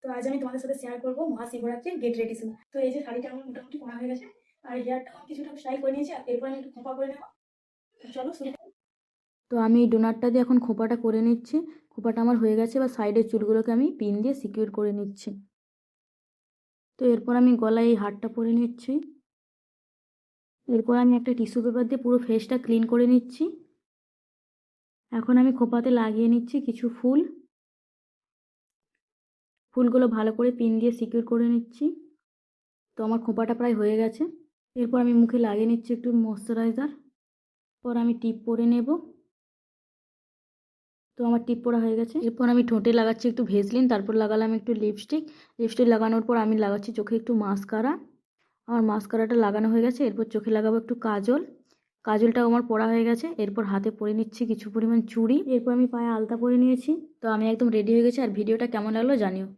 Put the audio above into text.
তো আজ আমি তোমাদের সাথে শেয়ার করবো মহাশিবরাত্রির গেট রেডি শুট। তো এই যে শাড়িটা আমার মোটামুটি পরা হয়ে গেছে, আর হেয়ারটা আমি কিছুটা স্টাইল করে নিয়েছি, আর এরপর আমি একটু খোঁপা করে নেবো। তো চলো শুরু করি। তো আমি এই ডোনারটা দিয়ে এখন খোঁপাটা করে নিচ্ছি। খোঁপাটা আমার হয়ে গেছে, বা সাইডের চুলগুলোকে আমি পিন দিয়ে সিকিউর করে নিচ্ছি। তো এরপর আমি গলায় এই হারটা পরে নিচ্ছি। এরপর আমি একটা টিস্যু পেপার দিয়ে পুরো ফেসটা ক্লিন করে নিচ্ছি। এখন আমি খোঁপাতে লাগিয়ে নিচ্ছি কিছু ফুল। ফুলগুলো ভালো করে পিন দিয়ে সিকিউর করে নিচ্ছি। তো আমার খোঁপাটা প্রায় হয়ে গেছে। এরপর আমি মুখে লাগিয়ে নিচ্ছি একটু ময়শ্চারাইজার। পর আমি টিপ পরে নেব। তো আমার টিপ পরা হয়ে গেছে। এরপর আমি ঠোঁটে লাগাচ্ছি একটু ভেসলিন, তারপর লাগালাম একটু লিপস্টিক। লিপস্টিক লাগানোর পর আমি লাগাচ্ছি চোখে একটু মাস্কারা। আমার মাস্কারাটা লাগানো হয়ে গেছে। এরপর চোখে লাগাবো একটু কাজল। কাজলটাও আমার পরা হয়ে গেছে। এরপর হাতে পরে নিচ্ছি কিছু পরিমাণ চুড়ি। এরপর আমি পায়ে আলতা পরে নিয়েছি। তো আমি একদম রেডি হয়ে গেছি। আর ভিডিওটা কেমন লাগলো জানিও।